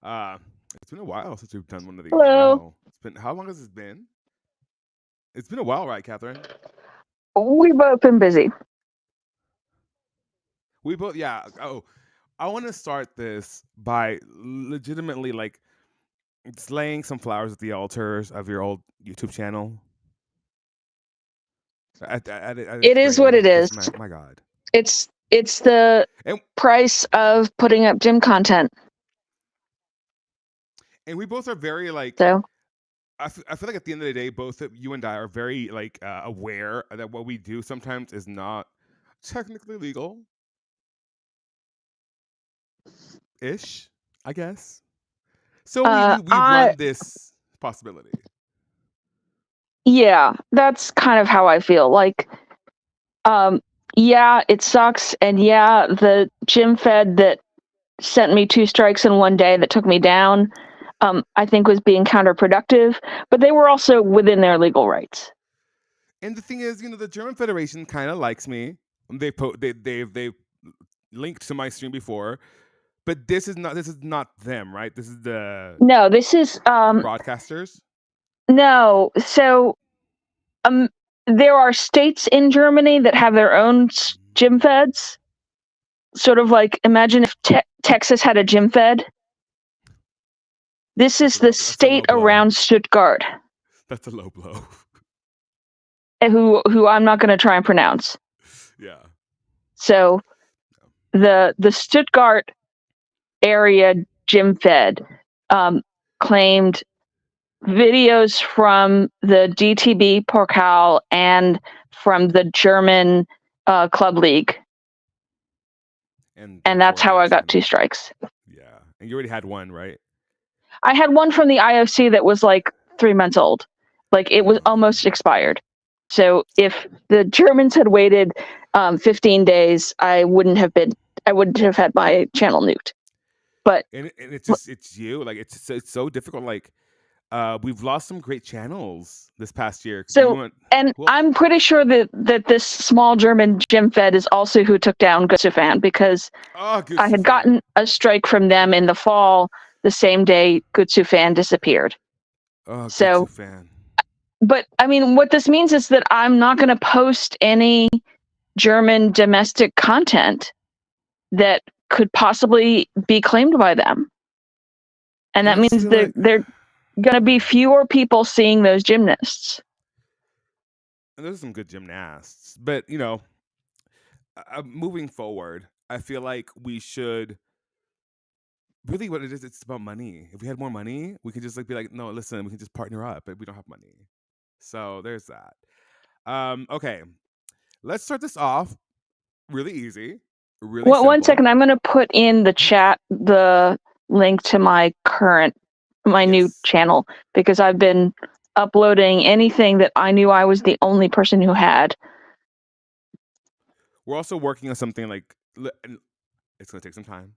Uh, it's been a while since we've done one of these. Hello. Wow. It's been how long has it been? It's been a while, right, Catherine? We've both been busy. We both yeah. Oh, I want to start this by legitimately like just laying some flowers at the altars of your old YouTube channel. At its It is what grave, it is. because my God. It's the And price of putting up gym content. we both are very like So, I feel like at the end of the day, both of you and I are very like aware that what we do sometimes is not technically legal ish, I guess. So we I run this possibility. yeah, that's kind of how I feel. Like, um, yeah, it sucks, and yeah, the gym fed that sent me 2 strikes in one day that took me down, I think was being counterproductive. But they were also within their legal rights. And the thing is, the German Federation kind of likes me. They've linked to my stream before, but this is not them, right? This is the No, this is broadcasters. no. So um, there are states in Germany that have their own gym feds. Sort of like imagine if Texas had a gym fed. This is the That's a low state blow. around Stuttgart, That's a low blow. who I'm not going to try and pronounce. Yeah. So the Stuttgart area gym fed claimed videos from the DTB Pokal and from the German club league, And and that's therefore how I that's got gonna 2 strikes. yeah. And you already had one, right? I had one from the IOC that was like 3 months old. Like it was almost expired. So if the Germans had waited 15 days, I wouldn't have had my channel nuked. But And it's you like it's so difficult. Like we've lost some great channels this past year. Do you so, want? and Well, I'm pretty sure that this small German gym fed is also who took down Gustafan, because oh, good I had fan. gotten a strike from them in the fall, the same day Gutsu disappeared. Oh, good So, fan. but I mean, what this means is that I'm not going to post any German domestic content that could possibly be claimed by them. And And that I just means feel like, they're going to be fewer people seeing those gymnasts. and those are some good gymnasts, but moving forward, I feel like we should really what it is. It's about money. If we had more money, we could just like be like, no, listen, we can just partner up, but we don't have money. So there's that. Okay, let's start this off really easy, really Well, one simple. second, I'm going to put in the chat the link to my new Yes. channel, because I've been uploading anything that I knew I was the only person who had. We're also working on something like and it's gonna take some time.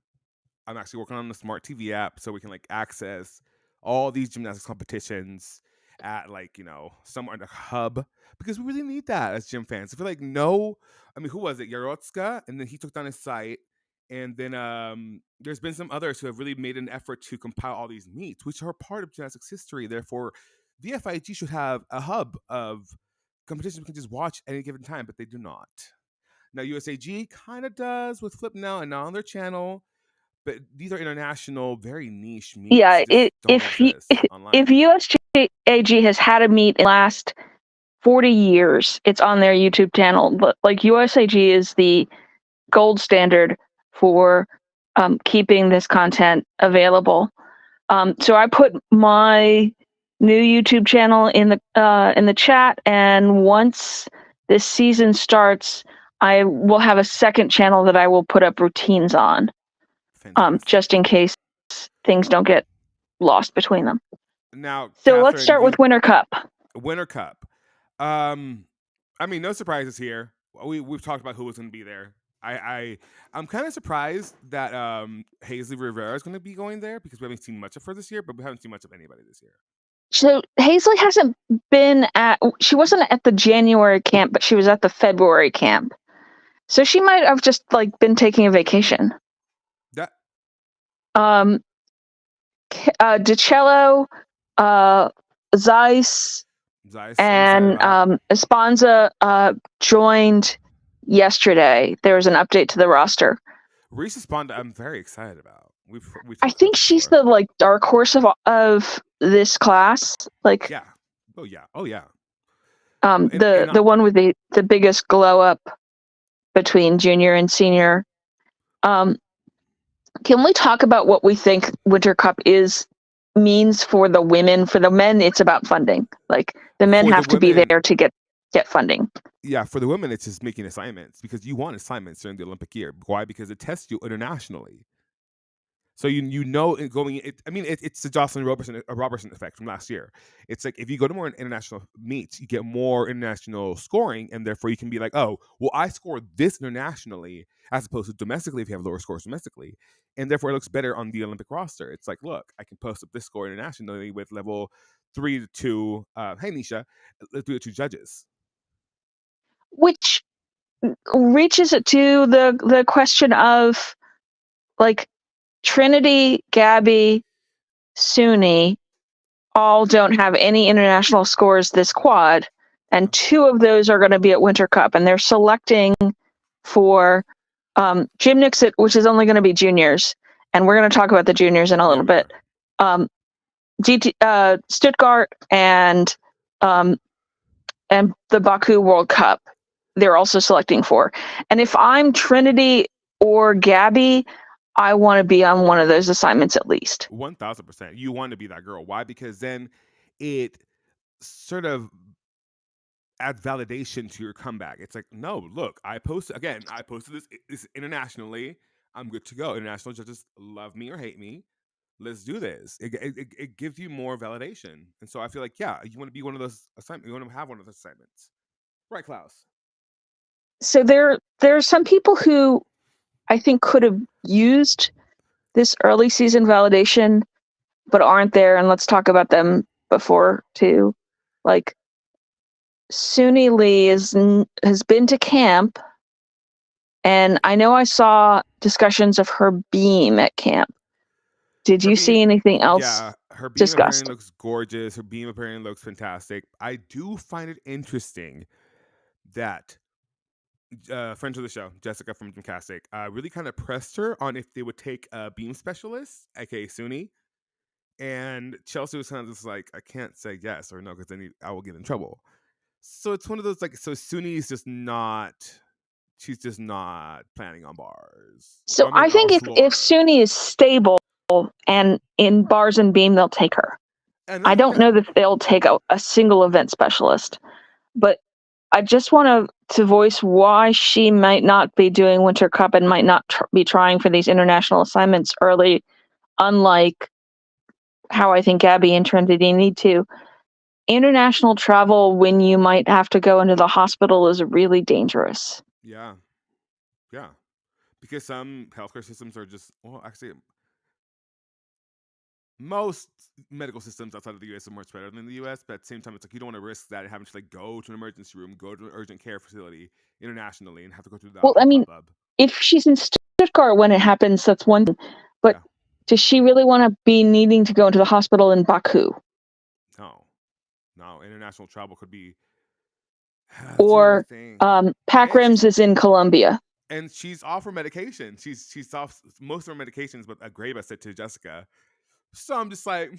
I'm actually working on the smart TV app so we can like access all these gymnastics competitions at like somewhere in a hub because we really need that as gym fans. I feel like I mean, who was it? Yarotska, and then he took down his site. And then there's been some others who have really made an effort to compile all these meets, which are part of gymnastics history. Therefore, the FIG should have a hub of competitions we can just watch at any given time, but they do not. Now, USAG kind of does with Flip Now and not on their channel, but these are international, very niche meets Yeah, that just don't exist if online. USAG has had a meet in the last 40 years, it's on their YouTube channel. But like USAG is the gold standard for keeping this content available. So I put my new YouTube channel in the chat, and once this season starts, I will have a second channel that I will put up routines on, Fantastic. just in case things don't get lost between them. Now, So let's Catherine, start with you Winter Cup. Winter Cup. Um, I mean, no surprises here. We've talked about who was going to be there. I'm kind of surprised that Hazley Rivera is going to be going there because we haven't seen much of her this year, but we haven't seen much of anybody this year. So Hazley hasn't been she wasn't at the January camp, but she was at the February camp. So she might have just like been taking a vacation. That Um, DiCello, Zeiss, Zeiss, I'm excited and about. Esponza joined yesterday. There was an update to the roster. Reese Sponda, I'm very excited about. We I talked about think this she's before. the like dark horse of this class. Like Yeah. Oh yeah. Oh yeah. And the one with the biggest glow up between junior and senior. Can we talk about what we think Winter Cup means for the women? For the men, it's about funding. Like the men for the have to be women, there to get funding. yeah, for the women, it's just making assignments because you want assignments during the Olympic year. Why? Because it tests you internationally. So going. It's the Jocelyn Robertson effect from last year. It's like if you go to more international meets, you get more international scoring, and therefore you can be like, oh, well, I scored this internationally as opposed to domestically if you have lower scores domestically, and therefore it looks better on the Olympic roster. It's like, look, I can post up this score internationally with level 3 to 2. Hey, Nisha, 3 to 2 judges. Which reaches it to the question of like Trinity, Gabby, Suni all don't have any international scores this quad, and 2 of those are going to be at Winter Cup, and they're selecting for Gymnix, which is only going to be juniors, and we're going to talk about the juniors in a little bit. Stuttgart and the Baku World Cup, they're also selecting for. And if I'm Trinity or Gabby, I want to be on one of those assignments at least. 1000%. You want to be that girl. Why? Because then it sort of adds validation to your comeback. It's like, no, look, I posted this internationally. I'm good to go. International judges love me or hate me. Let's do this. It gives you more validation. And so I feel like, yeah, you want to be one of those assignments. You want to have one of those assignments. Right, Klaus? So there are some people who I think could have used this early season validation, but aren't there. And let's talk about them before too. Like Suni Lee has been to camp, and I know I saw discussions of her beam at camp. Did you see anything else? Yeah, her beam discussed? apparently looks gorgeous. Her beam apparently looks fantastic. I do find it interesting that friends of the show, Jessica from Gymcastic, really kind of pressed her on if they would take a beam specialist, aka Suni. And Chelsea was kind of just like, I can't say yes or no because then I will get in trouble. So it's one of those like, so Suni's just not. She's just not planning on bars. So I think if Suni is stable and in bars and beam, they'll take her. I don't know that they'll take a single event specialist, but I just want to voice why she might not be doing Winter Cup and might not be trying for these international assignments early, unlike how I think Gabby and Trinity need to. International travel when you might have to go into the hospital is really dangerous. Yeah. Yeah. Because some healthcare systems are just, well, actually, most medical systems outside of the U.S. are much better than the U.S., but at the same time, it's like you don't want to risk that having to like go to an emergency room, go to an urgent care facility internationally, and have to go through that. Well, I mean, if she's in Stuttgart when it happens, that's one thing. But does she really want to be needing to go into the hospital in Baku? No. International travel could be. Or Pac Rims is in Colombia. And she's off her medication. She's off most of her medications, but Agreba said to Jessica. So I'm just like,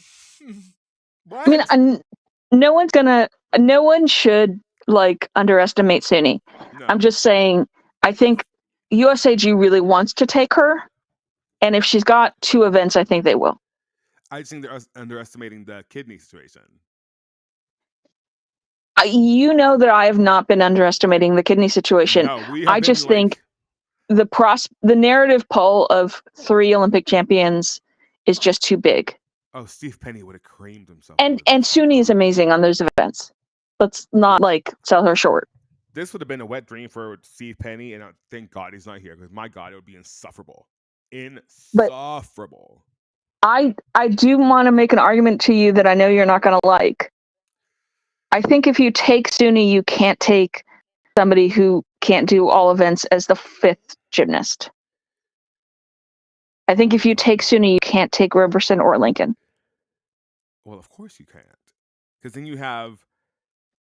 what? I mean, no one should like underestimate Suni. No. I'm just saying, I think USAG really wants to take her, and if she's got 2 events, I think they will. I just think they're underestimating the kidney situation. You know that I have not been underestimating the kidney situation. No, I just think the narrative pull of 3 Olympic champions is just too big. Oh, Steve Penny would have creamed himself. And Suni is amazing on those events. Let's not like sell her short. This would have been a wet dream for Steve Penny, and thank God he's not here because my God, it would be insufferable. Insufferable. But I do want to make an argument to you that I know you're not going to like. I think if you take Suni, you can't take somebody who can't do all events as the 5th gymnast. I think if you take Suni, you can't take Roberson or Lincoln. Well, of course you can't, because then you have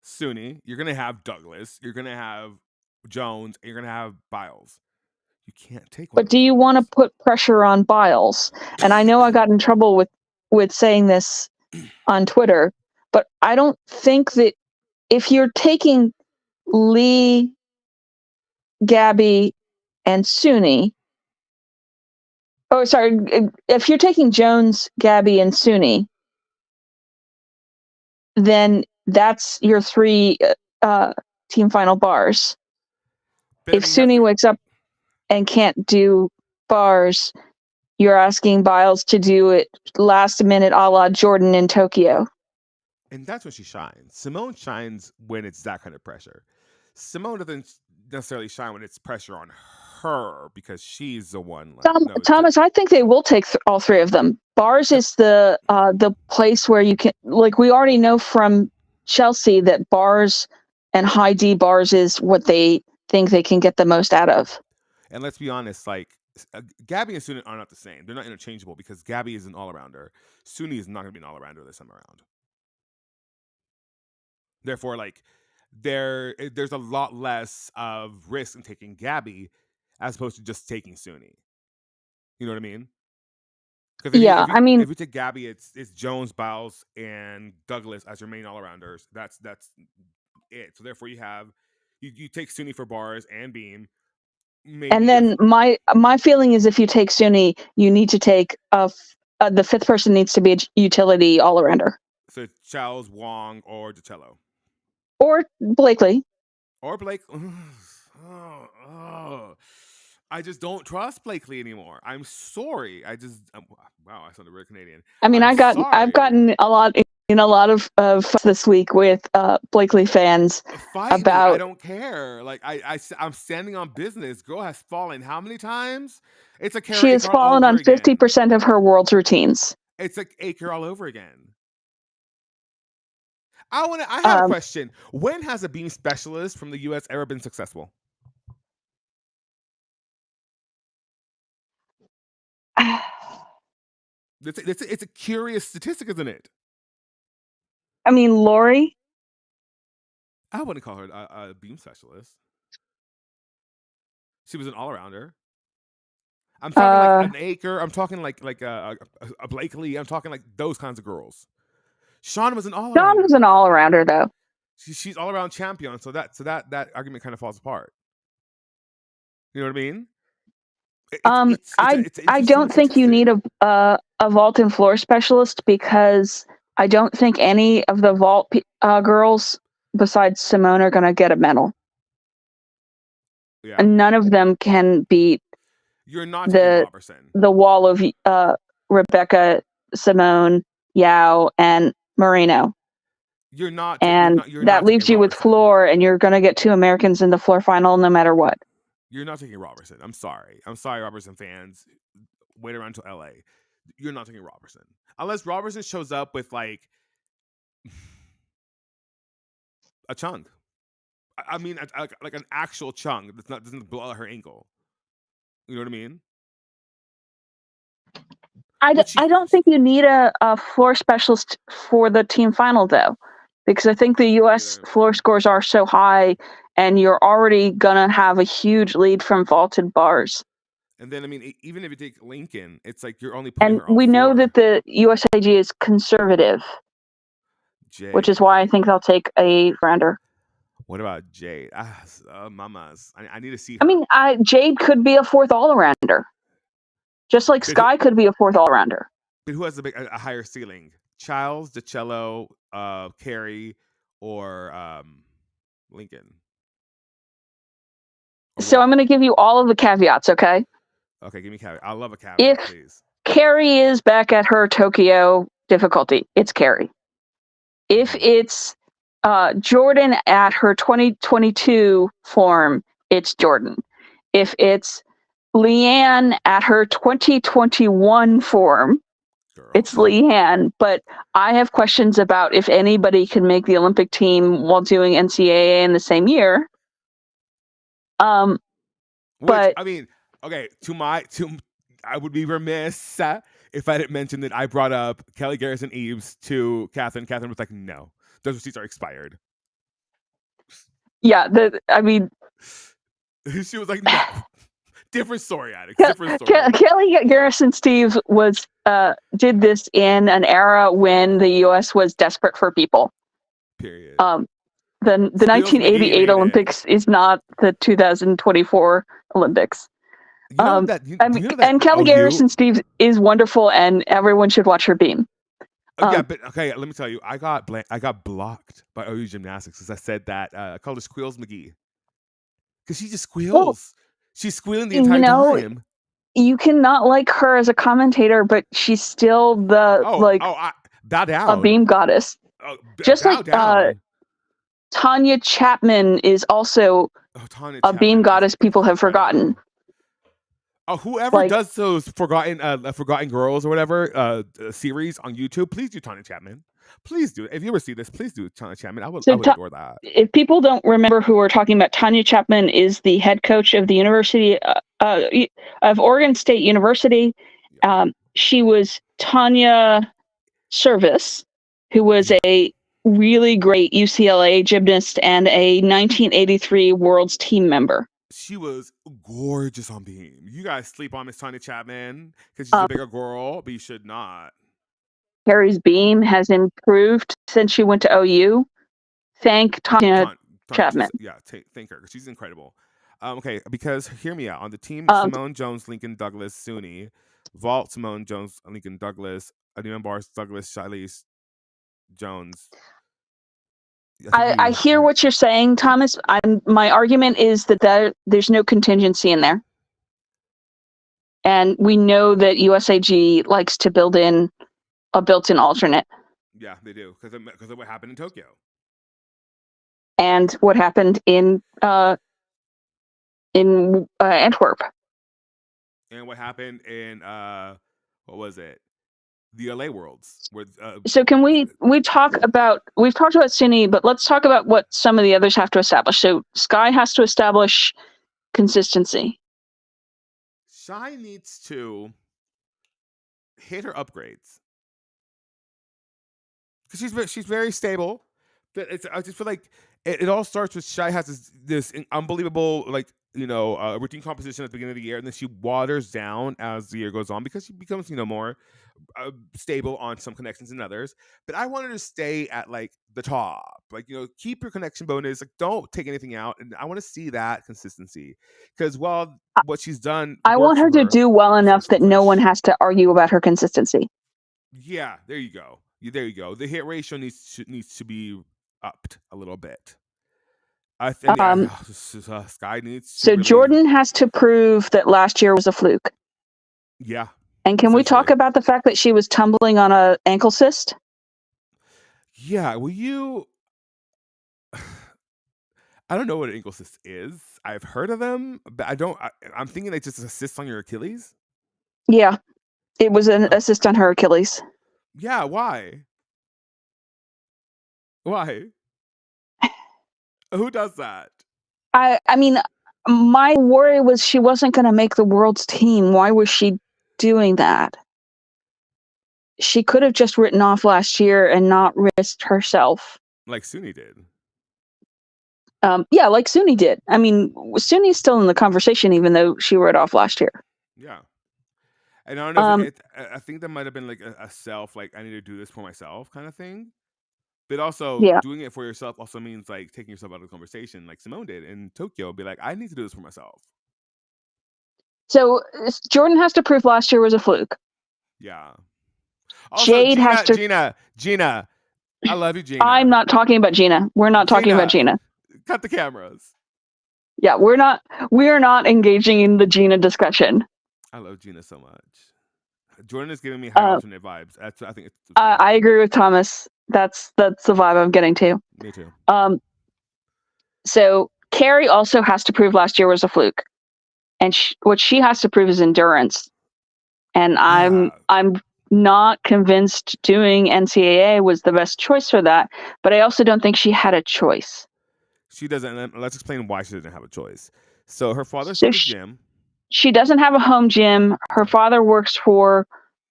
Suni, you're gonna have Douglas, you're gonna have Jones, and you're gonna have Biles. You can't take one But of do those you want to girls. put pressure on Biles? And I know I got in trouble with saying this on Twitter, but I don't think that if you're taking Lee, Gabby, and Suni, if you're taking Jones, Gabby, and Suni, then that's your three team final bars. But I If mean, you have Suni to, wakes up and can't do bars, you're asking Biles to do it last minute a la Jordan in Tokyo. and that's when she shines. Simone shines when it's that kind of pressure. Simone doesn't necessarily shine when it's pressure on her because she's the one like no. Thomas, I think they will take all three of them. Bars is the place where you can, like, we already know from Chelsea that bars and high D bars is what they think they can get the most out of. And let's be honest, like Gabby and Suni are not the same. They're not interchangeable because Gabby is an all-arounder. Suni is not going to be an all-arounder this time around. Therefore, like there's a lot less of risk in taking Gabby as opposed to just taking Suni. You know what I mean? Because if you take Gabby, it's Jones, Biles, and Douglas as your main all-arounders. That's it. So therefore, you take Suni for bars and beam. Maybe and then my feeling is if you take Suni, you need to take the fifth person needs to be a utility all-arounder. So Charles, Wong, or DiCello. Or Blakely. Or Blake. I just don't trust Blakely anymore. I'm sorry. Wow, I sounded really Canadian. I mean, I've gotten a lot of this week with Blakely fans about. I don't care. Like I'm standing on business. Girl has fallen how many times? It's a Kara she has fallen on 50% of her world's routines. It's like Aker all over again. I have a question. When has a beam specialist from the U.S. ever been successful? It's a curious statistic, isn't it? I mean, Lori. I wouldn't call her a beam specialist. She was an all-arounder. I'm talking like an Aker. I'm talking like a Blakely. I'm talking like those kinds of girls. Shawn was an all-arounder. Shawn was an all-arounder, though. She's all-around champion, so that argument kind of falls apart. You know what I mean? I don't think you need a vault and floor specialist because I don't think any of the vault girls besides Simone are going to get a medal. Yeah. And none of them can beat. You're not taking Robertson. The wall of Rebecca, Simone, Yao, and Marino. You're not. And that leaves you with floor, and you're going to get two Americans in the floor final no matter what. You're not taking Robertson. I'm sorry, Robertson fans. Wait around until LA. You're not taking Robertson unless Robertson shows up with like a chunk. I mean, like an actual chunk that doesn't blow out her ankle. You know what I mean? I don't think you need a floor specialist for the team final, though, because I think the U.S. floor scores are so high, and you're already going to have a huge lead from vaulted bars. And then, I mean, even if you take Lincoln, it's like you're only putting her on we know floor. that the USAG is conservative, which is why I think they'll take a rounder. What about Jade? Mamas. I need to see her. I mean, Jade could be a fourth all-arounder. Just like Sky could be a fourth all-rounder. But who has a higher ceiling? Childs, DiCello, Carey, or Lincoln? So I'm going to give you all of the caveats, okay? Okay, give me caveat. I love a caveat, please. Carey is back at her Tokyo difficulty, it's Carey. If it's Jordan at her 2022 form, it's Jordan. If it's Leanne at her 2021 form, it's Leanne. But I have questions about if anybody can make the Olympic team while doing NCAA in the same year. But I mean, okay, I would be remiss if I didn't mention that I brought up Kelly Garrison Eves to Catherine. Catherine was like, "No, those receipts are expired." Yeah, I mean, She was like, "No, different story, Alex. Different story." Kelly Garrison Steves was did this in an era when the U.S. was desperate for people. Period. The 1988 Olympics is not the 2024 Olympics. You know that, and Kelly Garrison Steves is wonderful, and everyone should watch her beam. Yeah, but okay, let me tell you, I got blocked by OU Gymnastics because I said that I called her Squeals McGee because she just squeals. Well, she's squealing the entire time. You cannot like her as a commentator, but she's still the bow down, a beam goddess. Just like Tanya Chapman is also a beam goddess people have forgotten. Whoever does those Forgotten Girls or whatever series on YouTube, please do Tanya Chapman. Please do. If you ever see this, please do Tanya Chapman. I would adore that. If people don't remember who we're talking about, Tanya Chapman is the head coach of the University of Oregon State University. She was Tanya Service, who was a really great UCLA gymnast and a 1983 World's team member. She was gorgeous on beam. You guys sleep on Miss Tanya Chapman because she's a bigger girl, but you should not. Carrie's beam has improved since she went to OU. Thank Tanya Chapman. Thank her because she's incredible. Okay, because hear me out. On the team, Simone Jones, Lincoln Douglas, Suni, vault, Simone Jones, Lincoln Douglas, Adina Bars, Douglas, Shiley Jones. I hear what you're saying, Thomas. My argument is that there's no contingency in there. And we know that USAG likes to build in a built-in alternate. Yeah, they do, because of what happened in Tokyo. And what happened in Antwerp. And what happened in, what was it? The LA Worlds. So can we talk about, we've talked about Suni, but let's talk about what some of the others have to establish. So Sky has to establish consistency. Shy needs to hit her upgrades. Because she's very stable. I just feel like it all starts with Shy has this unbelievable, routine composition at the beginning of the year, and then she waters down as the year goes on because she becomes, more stable on some connections and others. But I want her to stay at the top, keep your connection bonus, don't take anything out, and I want to see that consistency because while what she's done, I want her to do well enough that no one has to argue about her consistency. Yeah, there you go. The hit ratio needs to be upped a little bit. I think Sky needs to. So Jordan has to prove that last year was a fluke. Yeah. And can we talk about the fact that she was tumbling on an ankle cyst? Yeah. Will you? I don't know what an ankle cyst is. I've heard of them, but I don't. I'm thinking they just a cyst on your Achilles. Yeah, it was an cyst on her Achilles. Yeah. Why? Why? Who does that? I mean, my worry was she wasn't going to make the world's team. Why was she doing that? She could have just written off last year and not risked herself. Like Suni did. Yeah, like Suni did. I mean, Suni's still in the conversation, even though she wrote off last year. Yeah. And I don't know. I think that might have been a self, I need to do this for myself kind of thing. But also, doing it for yourself also means taking yourself out of the conversation, like Simone did in Tokyo. Be like, I need to do this for myself. So Jordan has to prove last year was a fluke. Yeah. Also, Jade has to. Gina, I love you, Gina. I'm not talking about Gina. We're not talking about Gina. Cut the cameras. Yeah, we're not. We are not engaging in the Gina discussion. I love Gina so much. Jordan is giving me high alternate vibes. That's I think. I agree with Thomas. That's the vibe I'm getting to. Me too. So Carrie also has to prove last year was a fluke, and what she has to prove is endurance. And I'm not convinced doing NCAA was the best choice for that, but I also don't think she had a choice. She doesn't. Let's explain why she doesn't have a choice. So her father's at the gym. She doesn't have a home gym. Her father works for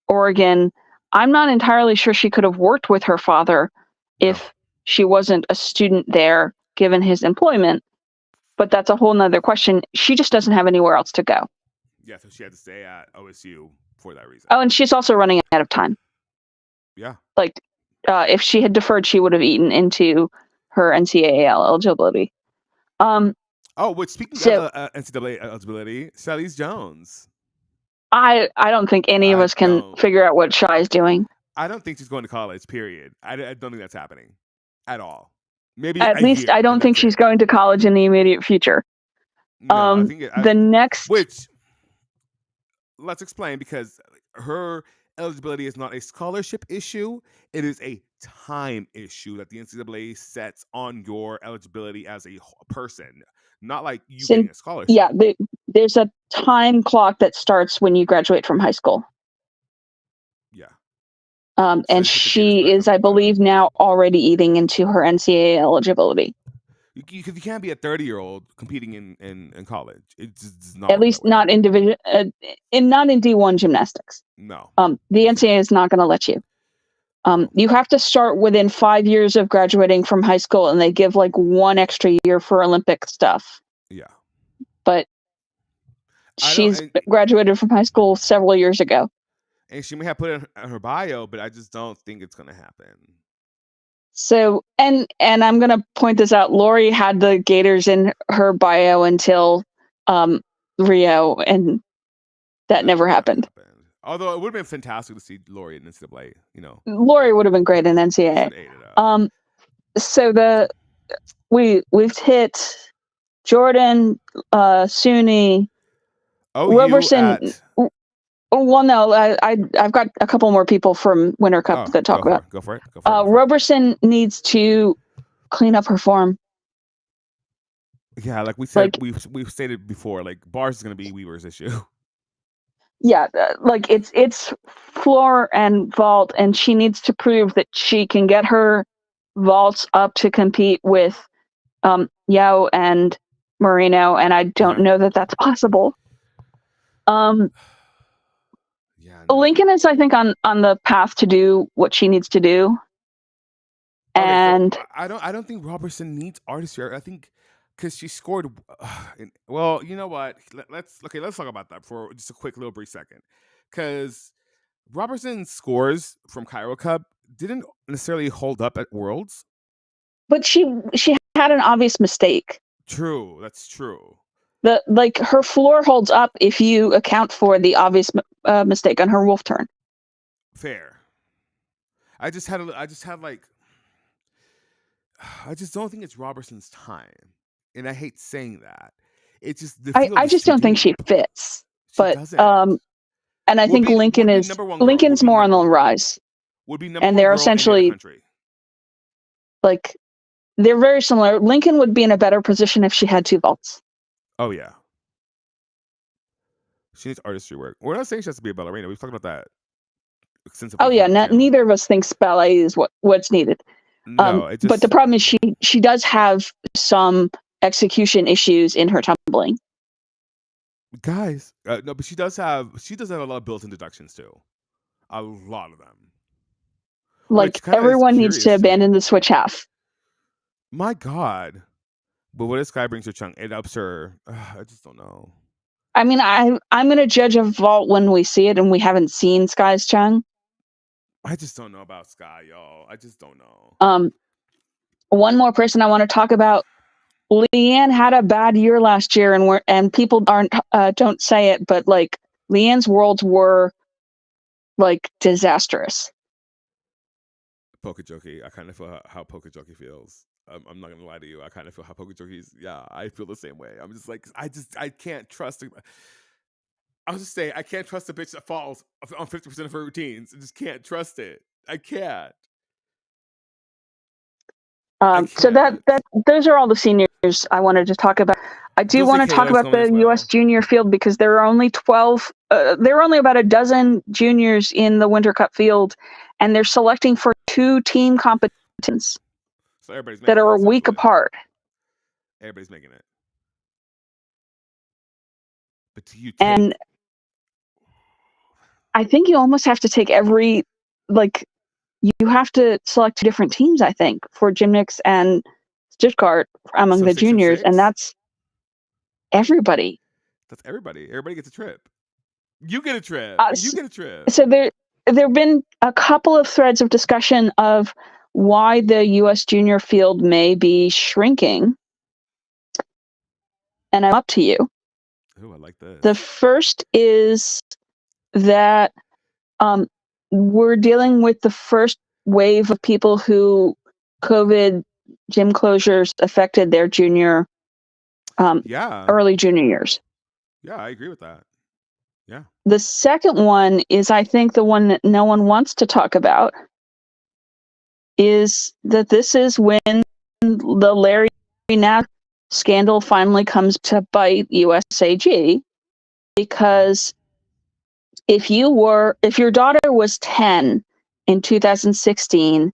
Oregon. I'm not entirely sure she could have worked with her father No. if she wasn't a student there, given his employment. But that's a whole nother question. She just doesn't have anywhere else to go. Yeah, so she had to stay at OSU for that reason. Oh, and she's also running out of time. Yeah. Like, if she had deferred, she would have eaten into her NCAA eligibility. Which speaking So of NCAA eligibility, Charlize Jones. I don't think any of us can figure out what Shy's doing. I don't think she's going to college, period. I don't think that's happening at all. Maybe at least I don't think she's going to college in the immediate future. No, I think the next, which let's explain, because her eligibility is not a scholarship issue; it is a time issue that the NCAA sets on your eligibility as a person, not like you getting a scholarship. Yeah, there's a time clock that starts when you graduate from high school. Yeah. And she is, I believe, now already eating into her NCAA eligibility. You can't be a 30-year-old competing in college. It's not. At least not in division, not in D1 gymnastics. No. The NCAA is not going to let you. You have to start within 5 years of graduating from high school, and they give like 1 extra year for Olympic stuff. Yeah. But she's graduated from high school several years ago. And she may have put it in her bio, but I just don't think it's going to happen. So, and I'm going to point this out. Lori had the Gators in her bio until Rio, and that never happened. Although it would have been fantastic to see Lori in NCAA, Lori would have been great in NCAA. So we've hit Jordan, SUNY, Roberson. Well, no, I've got a couple more people from Winter Cup that talk about. Go for it. Roberson needs to clean up her form. Yeah, like we said, we've stated before, like bars is going to be Weaver's issue. Yeah, like it's floor and vault, and she needs to prove that she can get her vaults up to compete with Yao and Marino, and I don't know that that's possible. Lincoln is, I think, on the path to do what she needs to do. And so I don't think Roberson needs artistry. I think because she scored. Well, you know what? Let's talk about that for just a quick little brief second. Because Roberson's scores from Cairo Cup didn't necessarily hold up at Worlds. But she had an obvious mistake. True, that's true. Her floor holds up if you account for the obvious mistake on her wolf turn. Fair. I just don't think it's Roberson's time, and I hate saying that. It's just I just don't think she fits. But and I think Lincoln's more on the rise. Would be number and one they're girl essentially in the country. Like they're very similar. Lincoln would be in a better position if she had 2 vaults. Oh yeah. She needs artistry work. We're not saying she has to be a ballerina. We've talked about that extensively. Oh yeah, neither of us thinks ballet is what's needed. No, but the problem is she does have some execution issues in her tumbling. Guys, no, but she does have a lot of built-in deductions too. A lot of them. Like everyone needs to abandon the switch half. My God. But what if Sky brings her chunk? It ups her. I just don't know. I mean, I'm going to judge a vault when we see it, and we haven't seen Sky's chung. I just don't know about Sky, y'all. I just don't know. One more person I want to talk about. Leanne had a bad year last year, and people don't say it, but like Leanne's worlds were like disastrous. Pokejoki, I kind of feel how Pokejoki feels. I'm not gonna lie to you. I kind of feel how Pokejoki's. Yeah, I feel the same way. I'm just like, I can't trust. I'll just say I can't trust a bitch that falls on 50% of her routines. I just can't trust it. I can't. So those are all the seniors I wanted to talk about. I do want to talk about the U.S. junior field because there are only 12. There are only about a dozen juniors in the Winter Cup field, and they're selecting for 2 team competitions that are a week apart. Everybody's making it. But do you take... And I think you almost have to take every, like, you have to select 2 different teams, I think, for gymnastics and Stuttgart among So the 6 and juniors, and 6? that's everybody. That's everybody. Everybody gets a trip. You get a trip. Uh, You s get a trip. so there've been a couple of threads of discussion of why the US junior field may be shrinking, and I'm up to you. Ooh, I like The this. first is that, um, we're dealing with the first wave of people who COVID gym closures affected their Yeah. early junior years. Yeah, I agree with that. Yeah. The second one is, I think, the one that no one wants to talk about, is that this is when the Larry Nassar scandal finally comes to bite USAG, because if your daughter was 10 in 2016,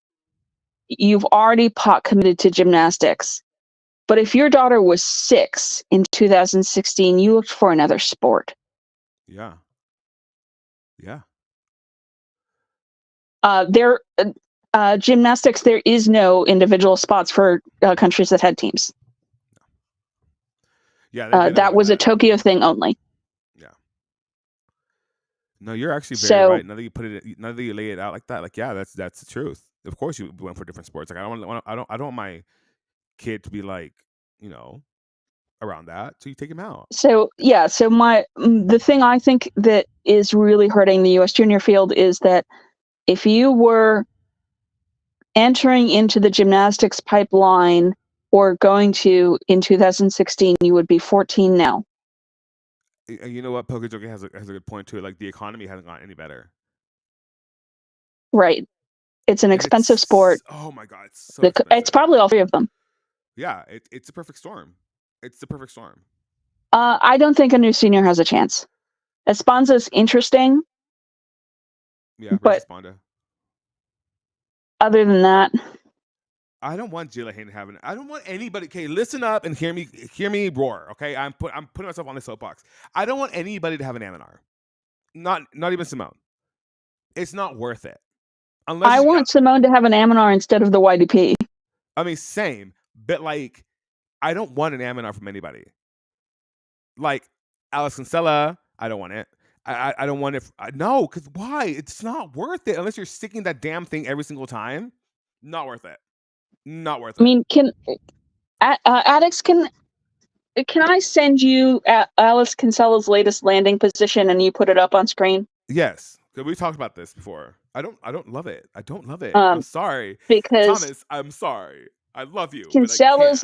you've already pot committed to gymnastics. But if your daughter was 6 in 2016, you looked for another sport. Yeah. Yeah. Gymnastics, there is no individual spots for countries that had teams. Yeah, they did away That with was a that. Tokyo thing only. Yeah. No, you're actually very So right. Now that you put it, now that you lay it out like that, like yeah, that's the truth. Of course, you went for different sports. Like I don't want my kid to be like, you know, around that. So you take him out. So yeah, so the thing I think that is really hurting the U.S. junior field is that if you were entering into the gymnastics pipeline or going to in 2016, you would be 14 now. And you know what? Poker Joker has a good point to it. Like the economy hasn't gotten any better, Right. It's an and expensive sport. it's oh my god, it's so It's expensive. probably all 3 of them. Yeah, it's a perfect storm. It's the perfect storm. I don't think a new senior has a chance. Esponza's interesting, Yeah, but versus Sponda. other than that, I don't want Jayla Hayden having. I don't want anybody. Okay, listen up and hear me roar. Okay, I'm putting myself on the soapbox. I don't want anybody to have an Aminar. Not even Simone. It's not worth it. I Unless want Simone to have an Aminar instead of the YDP. I mean, same, but like, I don't want an Aminar from anybody. Like Alex Kinsella, I don't want it. I don't want it. No, because why? It's not worth it unless you're sticking that damn thing every single time. Not worth it. Not worth I it. mean, Addicts, can I send you Alice Kinsella's latest landing position and you put it up on screen? Yes, because we talked about this before. I don't love it. I don't love it. I'm Um, sorry, because Thomas. I'm sorry. I love you, but I Kinsella's can't.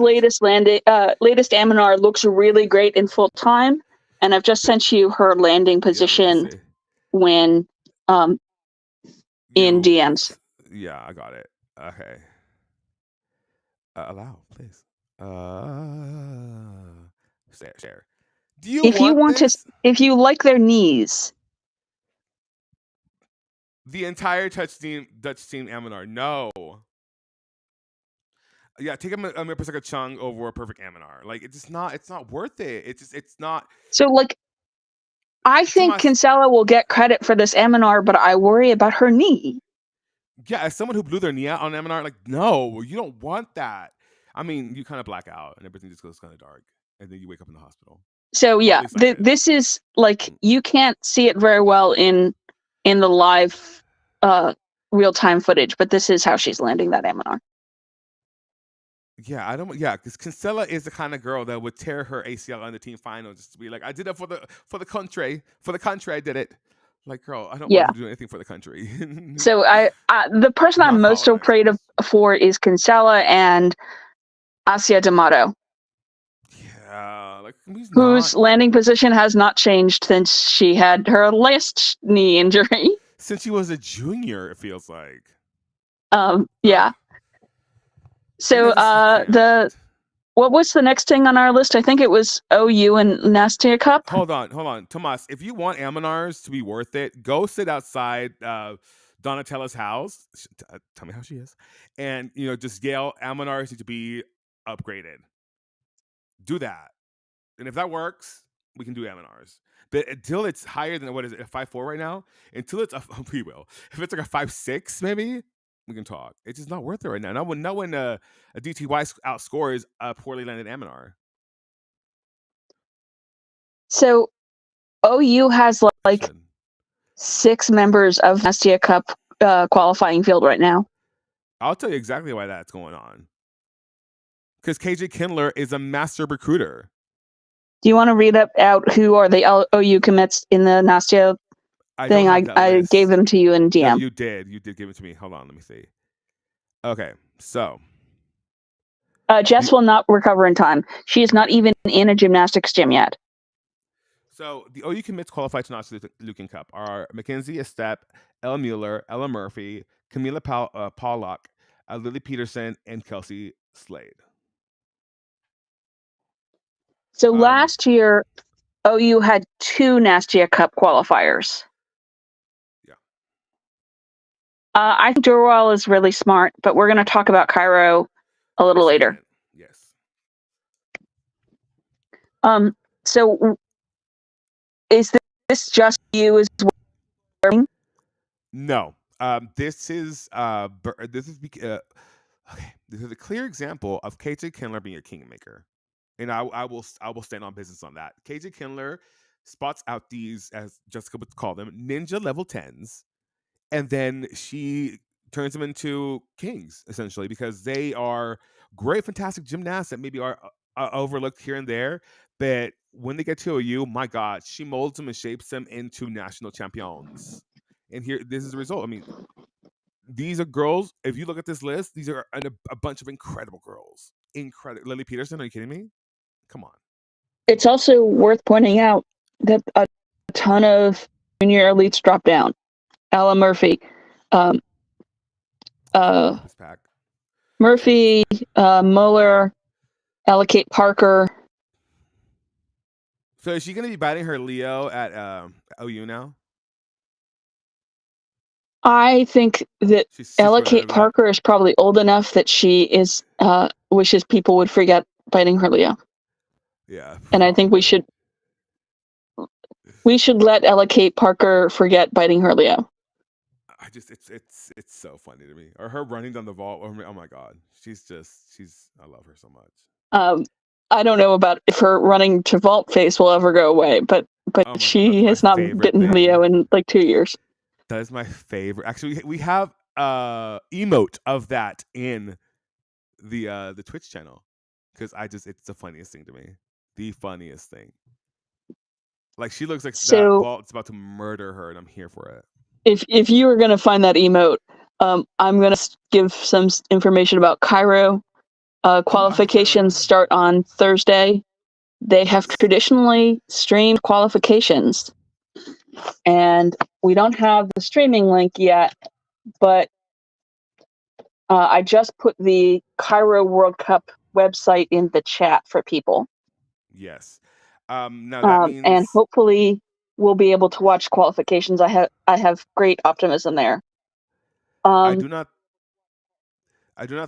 latest Aminar looks really great in full time, and I've just sent you her landing Yeah, let me position see. when in You, DMs. yeah, I got it. Okay. Allow, please. Share. Do you If you want want to, this? if you like their knees, The entire Dutch team Aminar. No. Yeah, take a Paseka Chung over a perfect Aminar. Like it's not worth it. It's not. so like, I think Tomas, Kinsella will get credit for this Aminar, but I worry about her knee. yeah, as someone who blew their knee out on Aminar, like no, you don't want that. I mean, you kind of black out and everything just goes kind of dark, and then you wake up in the hospital. So Well, at yeah, least I did. this is like, you can't see it very well in the live real time footage, but this is how she's landing that Aminar. Yeah, I don't. Yeah, because Kinsella is the kind of girl that would tear her ACL on the team final just to be like, I did it for the country. For the country, I did it. Like, girl, I don't Yeah. want to do anything for the country. So the person I'm most afraid of for is Kinsella and Asia D'Amato, Yeah, like whose landing position has not changed since she had her last knee injury. Since she was a junior, it feels like. Yeah. So what was the next thing on our list? I think it was OU and Nastia Cup. Hold on, Tomas. If you want Aminars to be worth it, go sit outside Donatella's house. Tell me how she is, and just yell Aminars need to be upgraded. Do that, and if that works, we can do MNRs. But until it's higher than, what is it, a 5'4" right now? Until it's a we will. If it's like a 5'6", maybe we can talk. It's just not worth it right now. Not when a DTY outscores a poorly landed MNR. So OU has like Should. 6 members of Nastia Cup qualifying field right now. I'll tell you exactly why that's going on. Because KJ Kindler is a master recruiter. Do you want to read out who are the OU commits in the Nastia thing? I gave them to you in DM. No, you did give it to me. Hold on, let me see. Okay, so Jess will not recover in time. She is not even in a gymnastics gym yet. So the OU commits qualified to Nastia Lucan Cup are Mackenzie Estep, Ella Mueller, Ella Murphy, Camila Pollock, Lily Peterson, and Kelsey Slade. So last year, OU had 2 Nastia Cup qualifiers. Yeah. I think Durwell is really smart, but we're going to talk about Cairo a little later. Yes. So is this just you as well? No. This is okay. This is a clear example of KJ Kindler being a kingmaker. And I will stand on business on that. KJ Kindler spots out these, as Jessica would call them, ninja level 10s, and then she turns them into kings, essentially, because they are great, fantastic gymnasts that maybe are overlooked here and there. But when they get to OU, my God, she molds them and shapes them into national champions. And here, this is the result. I mean, these are girls. If you look at this list, these are a bunch of incredible girls. Incredible. Lily Peterson, are you kidding me? Come on. It's also worth pointing out that a ton of junior elites dropped down. Ella Murphy, Murphy, Mueller, Ella Kate Parker. So is she going to be batting her Leo at OU now? I think that Ella Kate Parker is probably old enough that she is wishes people would forget biting her Leo. Yeah. And I think we should let Ella Kate Parker forget biting her Leo. It's so funny to me. Or her running down the vault. Oh my God. I love her so much. I don't know about if her running to vault face will ever go away, but she has not bitten Leo in like 2 years. That is my favorite. Actually, we have emote of that in the Twitch channel, because it's the funniest thing to me. The funniest thing. Like, she looks like that vault's about to murder her, and I'm here for it. If you were gonna find that emote, I'm gonna give some information about Cairo. Qualifications start on Thursday. They have traditionally streamed qualifications, and we don't have the streaming link yet, but I just put the Cairo World Cup website in the chat for people. Yes. Now that means, and hopefully we'll be able to watch qualifications. I have great optimism there. I do not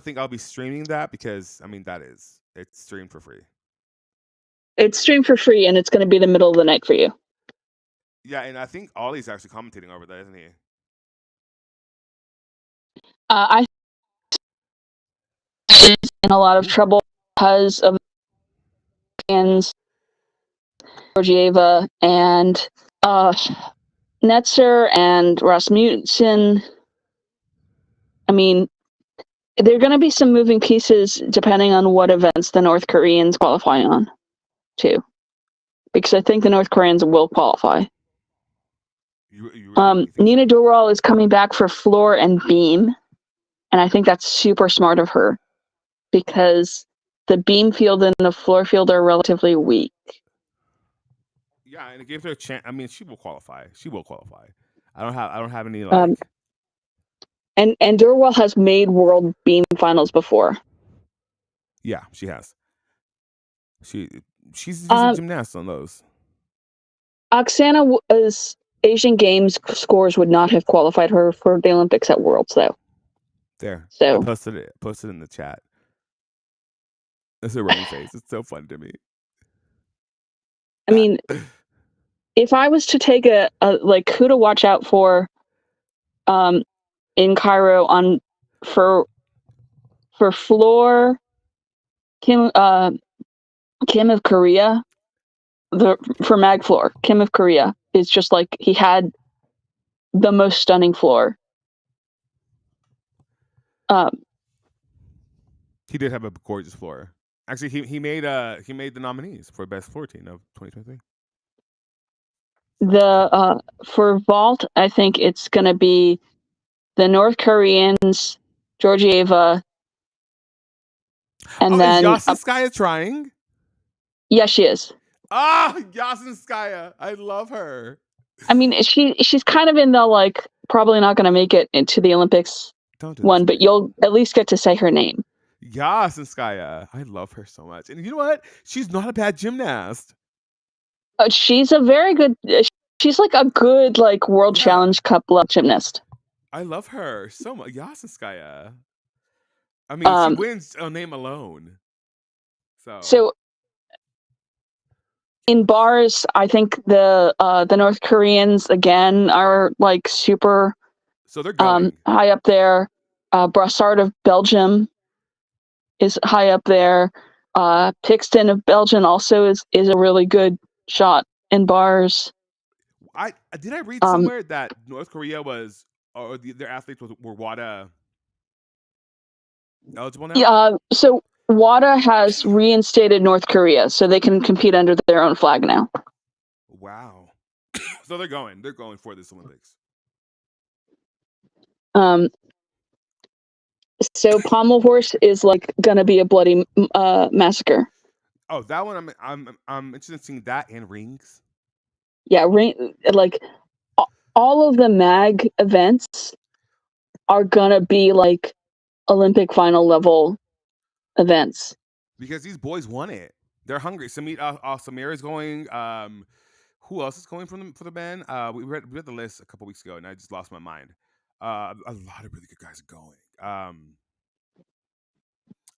think I'll be streaming that, because it's streamed for free. It's streamed for free, and it's going to be the middle of the night for you. Yeah, and I think Ollie's actually commentating over that, isn't he? I in a lot of trouble because of Georgieva and Netzer and Rasmussen. I mean, there are going to be some moving pieces depending on what events the North Koreans qualify on, too. Because I think the North Koreans will qualify. Nina Durwal is coming back for floor and beam, and I think that's super smart of her, because the beam field and the floor field are relatively weak. Yeah, and it gives her a chance. I mean, she will qualify. I don't have any like. And Durwal has made world beam finals before. Yeah, she has. She's a gymnast on those. Oksana's Asian Games scores would not have qualified her for the Olympics at Worlds, though. There. So I posted it in the chat. It's a running face. It's so fun to me. I mean, if I was to take a like who to watch out for, in Cairo on for Floor, Kim of Korea, for Mag Floor, Kim of Korea is just like he had the most stunning floor. He did have a gorgeous floor. Actually, he made the nominees for best floor team of 2023. For vault, I think it's gonna be the North Koreans, Georgieva, and then Yasinskaya trying. Yes, she is. Yasinskaya, I love her. I mean, she's kind of in the like probably not going to make it into the Olympics one, but you'll at least get to say her name. Yasinskaya, I love her so much, and you know what? She's not a bad gymnast. She's a very good. She's like a good like World Challenge Cup level gymnast. I love her so much, Yasinskaya. I mean, she wins on name alone. So in bars, I think the North Koreans again are like super. So they're going high up there. Brassard of Belgium is high up there. Pixton of Belgium also is a really good shot in bars. Did I read somewhere that North Korea was, or their athletes were WADA eligible now? Yeah. So WADA has reinstated North Korea, so they can compete under their own flag now. Wow. So they're going for this Olympics. So pommel horse is like gonna be a bloody massacre. Oh, that one I'm interested in seeing that and rings. Yeah, like all of the mag events are gonna be like Olympic final level events because these boys want it. They're hungry. Samir is going. Who else is going for the band? We read the list a couple weeks ago, and I just lost my mind. A lot of really good guys are going.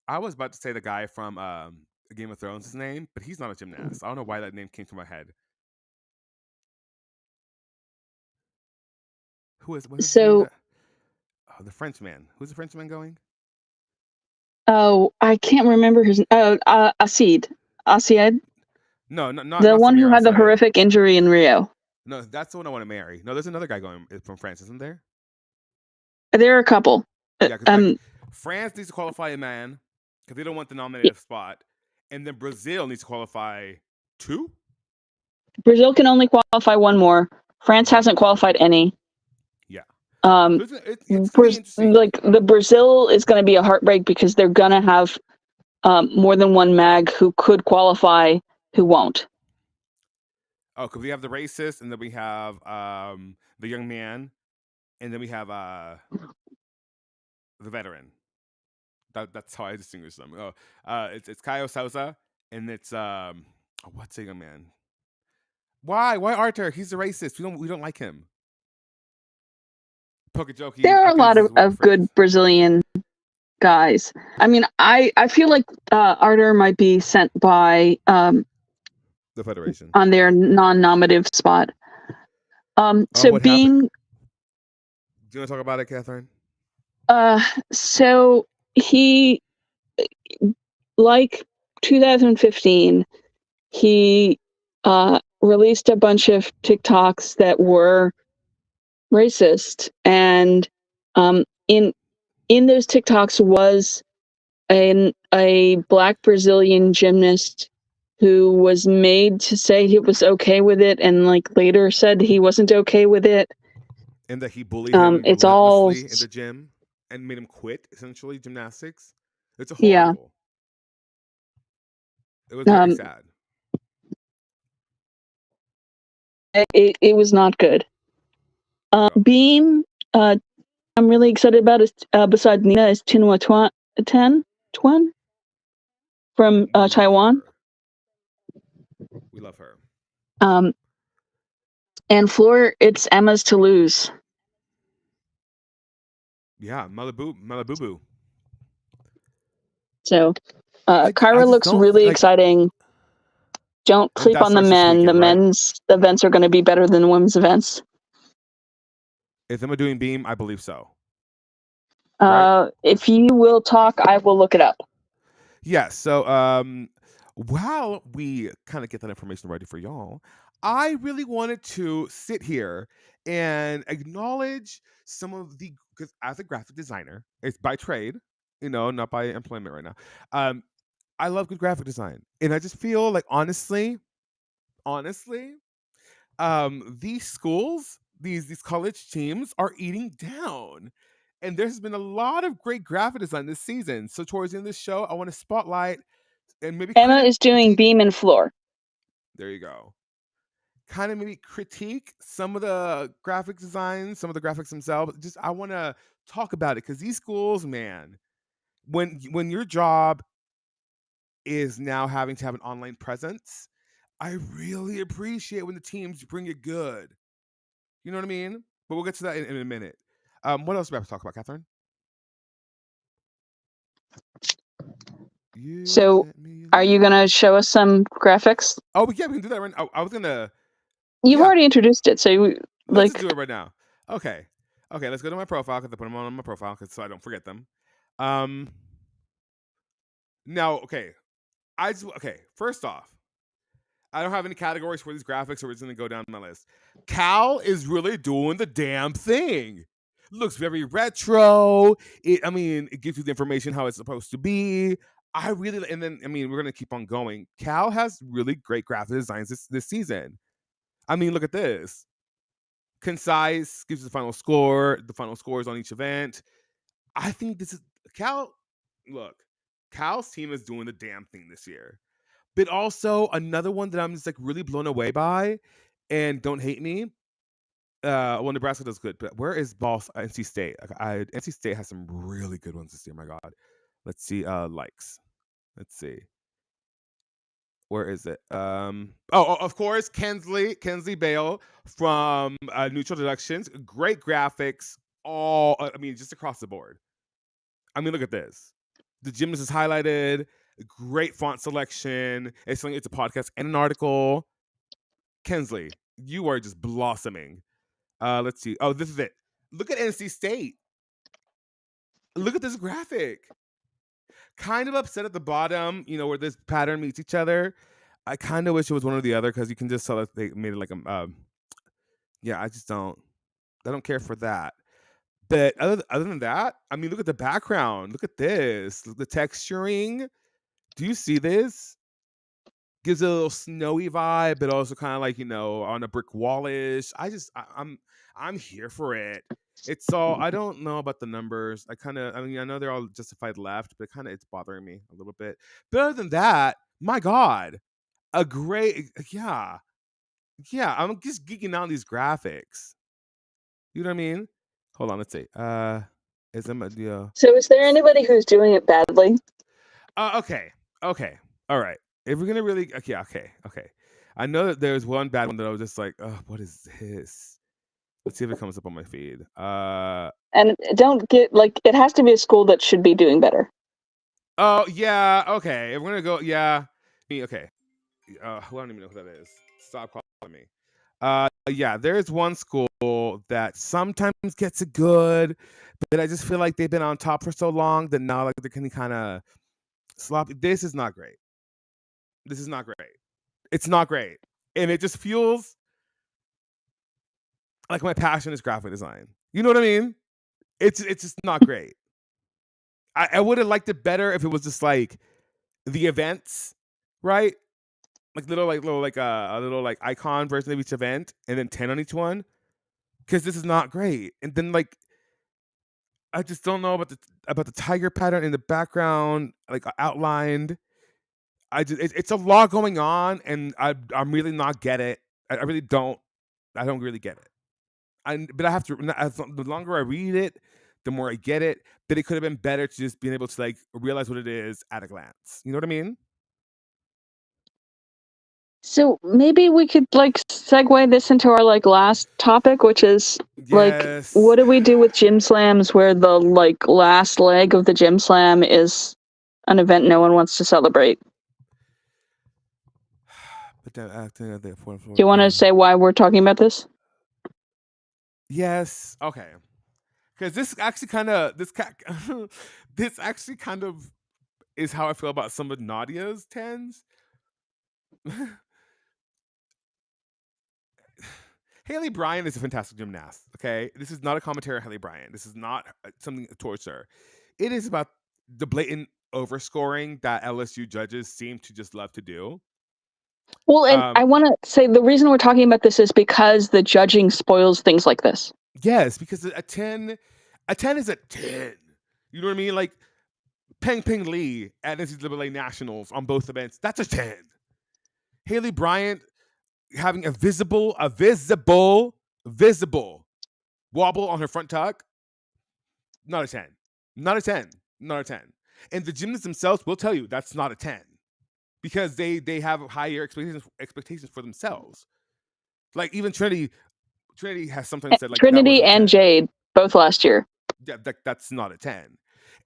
I was about to say the guy from Game of Thrones' his name, but he's not a gymnast. I don't know why that name came to my head. Who is? What is so? The Frenchman. Who's the Frenchman going? Oh, I can't remember his. Asid. No, not the not one Samir who had the Asad. horrific injury in Rio. No, that's the one I want to marry. No, there's another guy going from France, isn't there? There are a couple. Yeah, like, France needs to qualify a man because they don't want the nominated spot, and then Brazil needs to qualify 2. Brazil can only qualify one more. France hasn't qualified any. Yeah. It's like the Brazil is going to be a heartbreak because they're going to have more than one mag who could qualify who won't. Oh, because we have the racist, and then we have the young man, and then we have the veteran. That's how I distinguish them. It's Caio Souza, and it's what's the young man? Why Arthur? He's a racist. We don't like him. Pokejoki. There are a lot of good Brazilian guys. I mean, I feel like Arthur might be sent by the Federation on their non-nominative spot. So being. Do you want to talk about it, Catherine? So he, like 2015, he released a bunch of TikToks that were racist, and in those TikToks was a Black Brazilian gymnast who was made to say he was okay with it, and like later said he wasn't okay with it, and that he bullied him it's all in the gym and made him quit essentially gymnastics. It's a whole article. It was very sad. It was not good. Beam, I'm really excited about is besides Nina is Tinhua Tuan from Taiwan. We love her. And floor, it's Emma's to lose. Yeah, Malibu. So, Kyra looks really exciting. Don't And sleep that's on the starts this men. The weekend, right? men's events are going to be better than the women's events. Is Emma doing Beam? I believe so. Right? If you will talk, I will look it up. Yeah. So while we kind of get that information ready for y'all, I really wanted to sit here and acknowledge some of the, because as a graphic designer, it's by trade, not by employment right now. I love good graphic design, and I just feel like honestly, these schools, these college teams are eating down. And there's been a lot of great graphic design this season. So towards the end of the show, I want to spotlight and maybe Emma kind of is doing critique. beam and floor. There you go. Kind of maybe critique some of the graphic designs, some of the graphics themselves. Just I want to talk about it because these schools, man, when your job is now having to have an online presence, I really appreciate when the teams bring it good. You know what I mean? But we'll get to that in a minute. What else do we have to talk about, Catherine? So, are you going to show us some graphics? Oh, yeah, we can do that right now. I was gonna. You've already introduced it, so Let's just do it right now. Okay, let's go to my profile because I put them on my profile so I don't forget them. Now, okay, First off, I don't have any categories for these graphics, so we're just gonna go down my list. Cal is really doing the damn thing. Looks very retro. It gives you the information how it's supposed to be. We're gonna keep on going. Cal has really great graphic designs this season. Look at this. Concise, gives you the final scores on each event. I think this is Cal. Look, Cal's team is doing the damn thing this year. But also another one that I'm just like really blown away by, and don't hate me. Well, Nebraska does good, but where is boss NC State? NC State has some really good ones this year. My God, let's see. Likes. Let's see. Where is it? Of course, Kensley Bale from Neutral Deductions. Great graphics. Just across the board. Look at this. The gymnast is highlighted. Great font selection. It's a podcast and an article. Kensley, you are just blossoming. Let's see. Oh, this is it. Look at NC State. Look at this graphic. Kind of upset at the bottom, where this pattern meets each other. I kind of wish it was one or the other because you can just tell that they made it like I just don't care for that. But other than that, look at the background. Look at this. The texturing. Do you see this? Gives it a little snowy vibe, but also kind of like on a brick wallish. I'm here for it. It's all I don't know about the numbers. I know they're all justified left, but it's bothering me a little bit. But other than that, my God, a great yeah. I'm just geeking out on these graphics. You know what I mean? Hold on, let's see. Is them So is there anybody who's doing it badly? Okay. All right. If we're gonna really okay. I know that there's one bad one that I was just like, oh, what is this? Let's see if it comes up on my feed. And don't get it has to be a school that should be doing better. Oh yeah, okay. If we're gonna go, yeah. Okay. I don't even know who that is. Stop calling me. Yeah, there's one school that sometimes gets it good, but I just feel like they've been on top for so long that now like they can kind of sloppy. This is not great. It's not great. And it just feels like my passion is graphic design. You know what I mean? It's just not great. I would have liked it better if it was just like the events, right? Like a little icon version of each event, and then 10 on each one. Because this is not great. And then I just don't know about the tiger pattern in the background, like outlined. It's a lot going on, and I'm really not get it. I really don't. I don't really get it. But I have to. The longer I read it, the more I get it. But it could have been better to just being able to realize what it is at a glance. You know what I mean? So maybe we could segue this into our last topic, which is yes. What do we do with gym slams where the last leg of the gym slam is an event no one wants to celebrate? But they're acting at the fourth floor. Do you want to say why we're talking about this? Yes. Okay. Because this actually kind of this actually kind of is how I feel about some of Nadia's tens. Haley Bryan is a fantastic gymnast. Okay, this is not a commentary on Haley Bryan. This is not something towards her. It is about the blatant overscoring that LSU judges seem to just love to do. Well, and I want to say the reason we're talking about this is because the judging spoils things like this. Yes, because a 10 is a 10. You know what I mean? Like Peng Peng Lee at NCAA Nationals on both events, that's a 10. Haley Bryant having a visible wobble on her front tuck, not a 10. Not a 10. Not a 10. And the gymnasts themselves will tell you that's not a 10. Because they have higher expectations for themselves. Like even Trinity has sometimes said like Trinity and Jade both last year. Yeah, that's not a 10.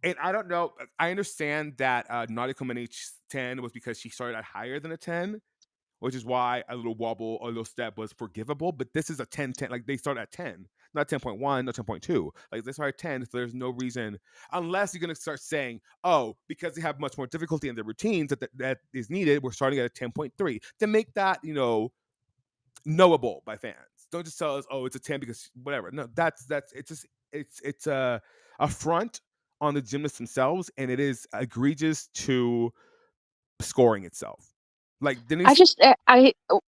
And I don't know. I understand that Nadia Comaneci's 10 was because she started out higher than a 10, which is why a little wobble, a little step was forgivable. But this is a 10-10. Like they start at 10, not 10.1, not 10.2. Like they start at 10. So there's no reason, unless you're going to start saying, oh, because they have much more difficulty in their routines that is needed, we're starting at a 10.3 to make that, knowable by fans. Don't just tell us, oh, it's a 10 because whatever. No, that's it's a affront on the gymnasts themselves, and it is egregious to scoring itself. Like Denise,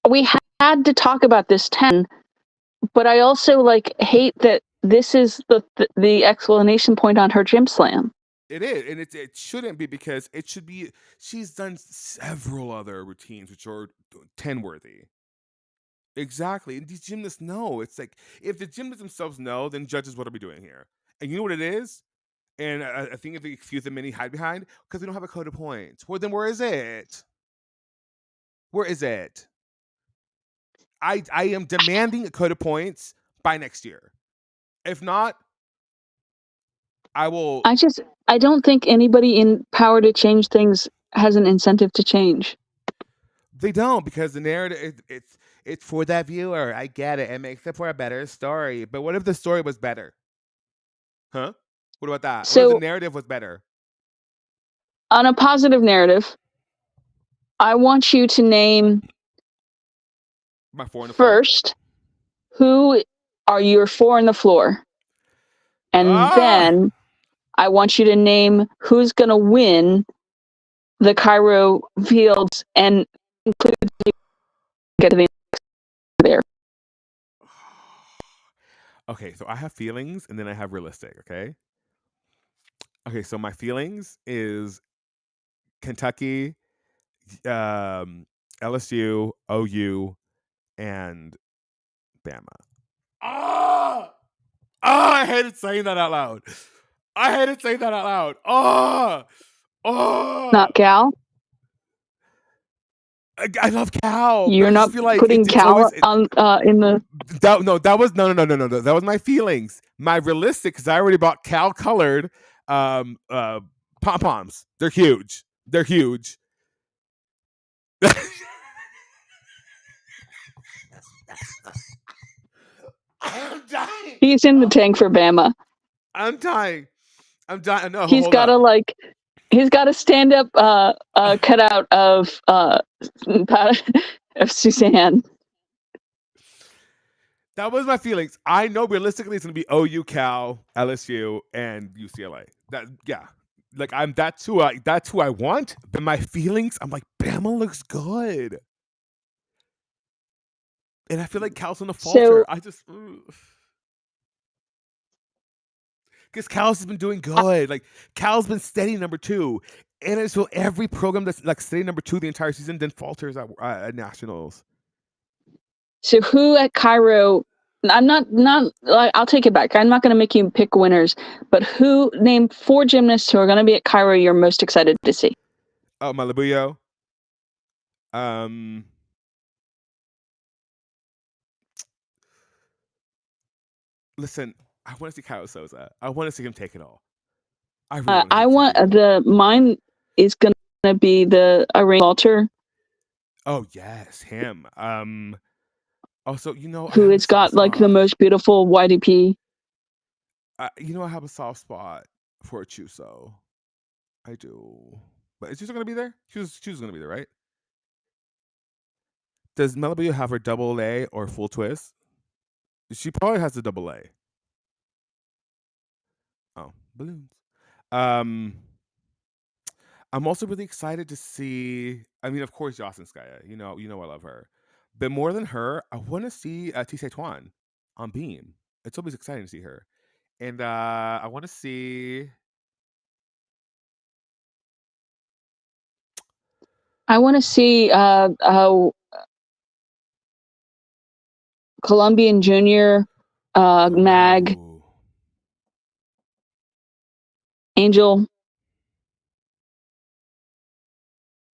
we had to talk about this 10, but I also hate that this is the explanation point on her gym slam. It is, and it shouldn't be, because it should be. She's done several other routines which are 10 worthy. Exactly. And these gymnasts know. It's like, if the gymnasts themselves know, then judges, what are we doing here? And you know what it is? And I think if they excuse the mini hide behind, because we don't have a code of points. Well, then where is it? Where is it? I am demanding a code of points by next year. If not, I will. I don't think anybody in power to change things has an incentive to change. They don't, because the narrative, it's for that viewer. I get it. It makes it for a better story. But what if the story was better? Huh? What about that? So, what if the narrative was better? On a positive narrative, I want you to name my 4 on the first floor. Who are your 4 on the floor, and then I want you to name who's going to win the Cairo Fields and include get to the there. Okay, so I have feelings and then I have realistic, okay? Okay, so my feelings is Kentucky, LSU, OU, and Bama. I hated saying that out loud. Not Cal? I love Cal. You're not putting Cal on in the. That was no. That was my feelings. My realistic, because I already bought Cal colored pom poms. They're huge. I'm dying. He's in the tank for Bama. I'm dying. No, he's got to he's got a stand up cutout of Suzanne. That was my feelings. I know realistically it's gonna be OU, Cal, LSU, and UCLA. That's who I want. But my feelings, I'm like, Bama looks good, and I feel like Cal's gonna falter. I just because Cal's has been doing good. Like Cal's been steady number 2, and I feel every program that's like steady number 2 the entire season then falters at nationals. So who at Cairo? I'm not I'll take it back. I'm not going to make you pick winners, but who, name 4 gymnasts who are going to be at Cairo you're most excited to see? Oh, Malabuyo. Listen, I want to see Caio Souza. I want to see him take it all. Mine is going to be the Irene Walter. Oh yes, him. Also, I who have a has soft got like the spot. most beautiful YDP. I have a soft spot for Chuso. I do. But is Chuso gonna be there? Chuso's gonna be there, right? Does Malibu have her double A or full twist? She probably has the double A. Oh, balloons. Um, I'm also really excited to see. I mean, of course, Jocelyn Skaya. I love her, but more than her, I want to see Tisei Tuan on Beam. It's always exciting to see her, and I want to see. I want to see how Colombian Junior, Mag, Ooh. Angel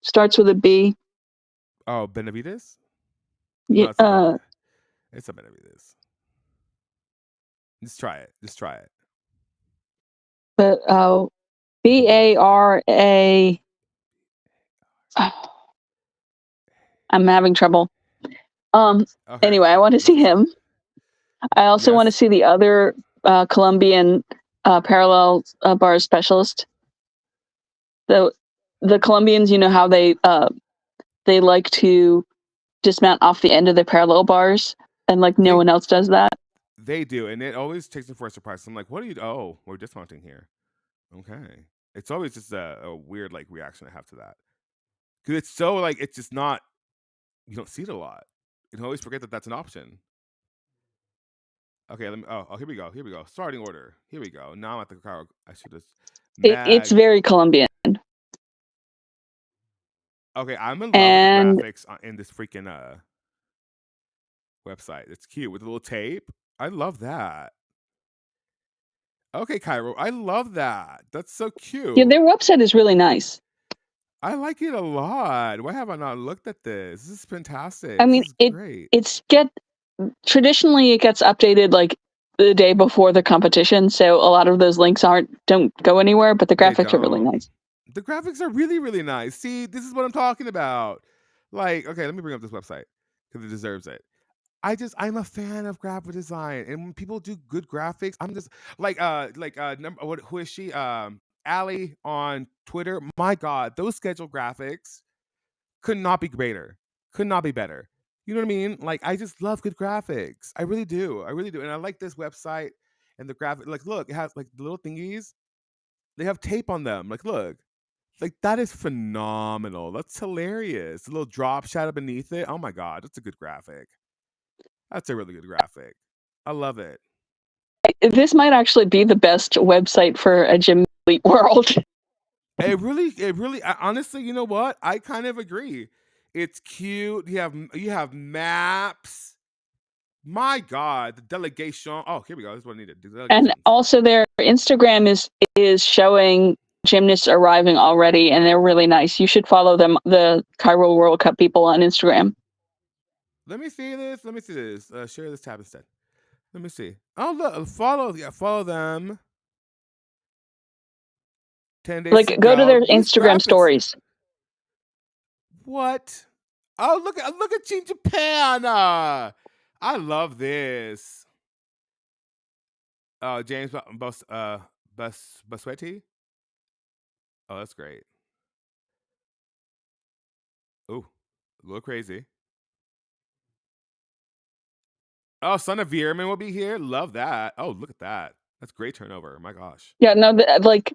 starts with a B. Oh, Benavides? Yeah, No, it's a Benavides. It's a Benavides. Just try it. Just try it. but BARA. I'm having trouble. Okay. Anyway, I Okay. want to see him. I also want to Yes. see the other Colombian parallel bar specialist. The Colombians, you know how they like to dismount off the end of their parallel bars, and like no They one else does that. they do, and it always takes them for a surprise. I'm like, what are you? Oh, we're dismounting here. Okay. It's always just a weird like reaction I have to that because it's so like it's just not. You don't see it a lot. You always forget that that's an option. Okay, let me. Oh, here we go. Here we go. Starting order. Here we go. Now I'm at the car. I should have. It's Mag. very Colombian. Okay, I'm in love with the And graphics in this freaking website. It's cute with a little tape. I love that. Okay, Cairo. I love that. That's so yeah, cute. their website is really nice. I like it a lot. Why have I not looked at this? This is fantastic. I This mean, is great. traditionally it gets updated like the day before the competition, so a lot of those links don't go anywhere, but the They graphics are really don't. nice. The graphics are really, really nice. See, this is what I'm talking about. Like, okay, let me bring up this website because it deserves it. I'm a fan of graphic design, and when people do good graphics, I'm just who is she? Allie on Twitter. My God, those schedule graphics could not be greater, could not be better. You know what I mean? Like, I just love good graphics. I really do. I really do. And I like this website and the graphic. Like, look, it has like the little thingies. They have tape on them. Like, look. Like, that is phenomenal. That's hilarious. The little drop shadow beneath it. Oh my God, that's a good graphic. That's a really good graphic. I love it. This might actually be the best website for a Gym Elite World. Honestly, you know what? I kind of agree. It's cute. You have maps. My God, the delegation. Oh, here we go. This is what I needed. The And delegations. also their Instagram is showing gymnasts arriving already, and they're really nice. You should follow them, the Cairo World Cup people, on Instagram. Let me see this. Let me see this. Share this tab instead. Let me see. Oh, look. Follow them. 10 days to Like, go to go. their These Instagram graphics. stories. What? Oh, look at Team Japan. I love this. Oh, James Buswetti. Oh, that's great. Ooh, a little crazy. Oh, Son of Veerman will be here. Love that. Oh, look at that. That's great turnover. My gosh. Yeah, no, like,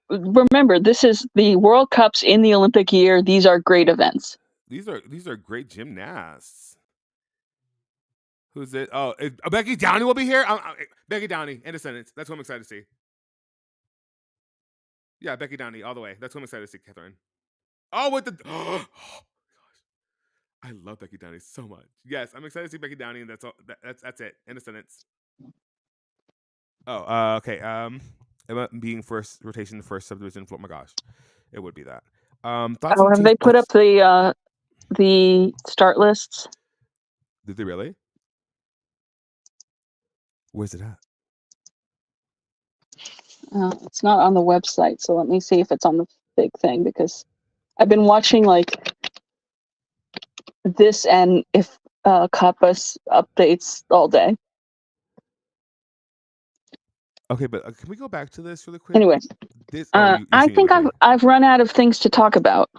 remember, this is the World Cups in the Olympic year. These are great events. These are great gymnasts. Who's it? Oh, Becky Downey will be here. Becky Downey in Descendants. That's what I'm excited to see. Yeah, Becky Downey all the way. That's what I'm excited to see, Catherine. Oh, with the oh gosh, I love Becky Downey so much. Yes, I'm excited to see Becky Downey, and that's all. That's it. In Descendants. Oh, okay. Emma being first rotation, first subdivision. Oh my gosh, it would be that. Thoughts Oh, on have T. they put up the start lists? Did they really? Where's it at? It's not on the website, so let me see if it's on the big thing, because I've been watching like this and if Kappas updates all day. Okay, but can we go back to this really quick? Anyway, This you're I seeing it think with me. I've run out of things to talk about.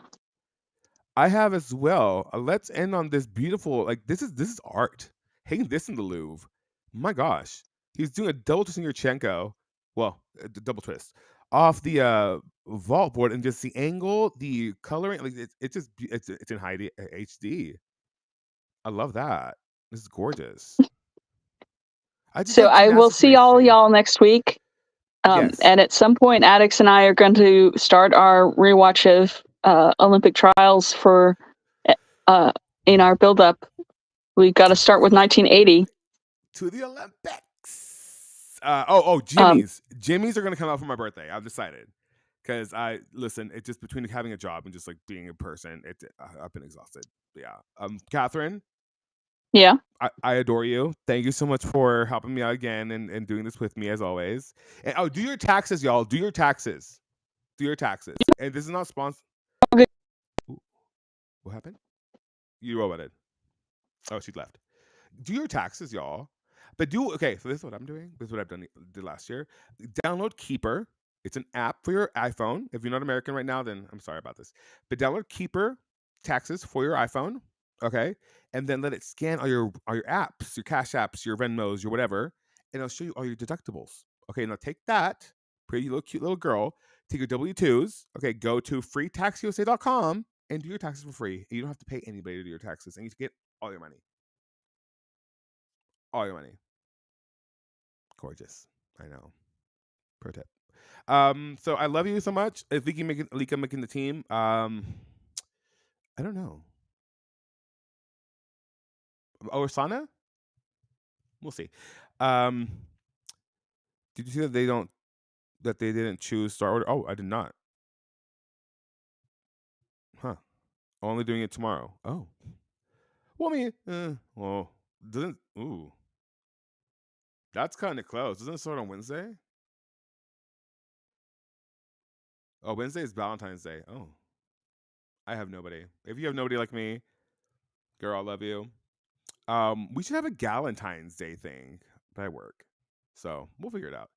I have as well. Let's end on this beautiful. Like this is art. Hang this in the Louvre. My gosh, he's doing a double twist in Yurchenko. Well, the double twist off the vault board, and just the angle, the coloring. Like it's just it's in high HD. I love that. This is gorgeous. I just So love I will gymnastics in see all HD. y'all next week. Yes. And at some point, Addicts and I are going to start our rewatch of Olympic trials for in our build-up. We got to start with 1980. To the Olympics. Jimmy's. Jimmy's are gonna come out for my birthday. I've decided. Because it's just between having a job and just like being a person, I've been exhausted. But yeah. Catherine, Yeah. I adore you. Thank you so much for helping me out again and doing this with me as always. And do your taxes, y'all. Do your taxes. Do your taxes. And this is not sponsored. Okay. What happened? You roboted. Oh, she left. Do your taxes, y'all. But so this is what I'm doing. This is what I've did last year. Download Keeper. It's an app for your iPhone. If you're not American right now, then I'm sorry about this. But download Keeper taxes for your iPhone. Okay. And then let it scan all your apps, your Cash Apps, your Venmos, your whatever, and it'll show you all your deductibles. Okay, now take that, pretty little cute little girl, take your W-2s, okay, go to freetaxusa.com and do your taxes for free. You don't have to pay anybody to do your taxes, and you get all your money. All your money. Gorgeous. I know. Pro tip. So I love you so much. If Lika making the team, I don't know. Osana? We'll see. Did you see that they didn't choose Star Order? Oh, I did not. Huh. Only doing it tomorrow. Oh. Well, I mean, doesn't. Ooh. That's kind of close. Doesn't it start on Wednesday? Oh, Wednesday is Valentine's Day. Oh. I have nobody. If you have nobody like me, girl, I love you. We should have a Galentine's Day thing, but I work. So we'll figure it out.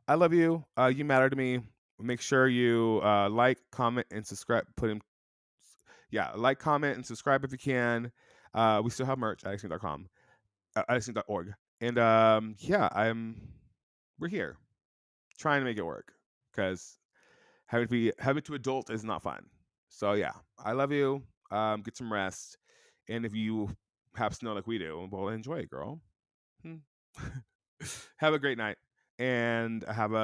I love you. You matter to me. Make sure you like, comment, and subscribe. Like, comment, and subscribe if you can. We still have merch at addicting.com, addicting.org. And we're here trying to make it work because having to adult is not fun. So yeah, I love you. Get some rest. And if you have snow like we do, well, enjoy it, girl. Have a great night and have a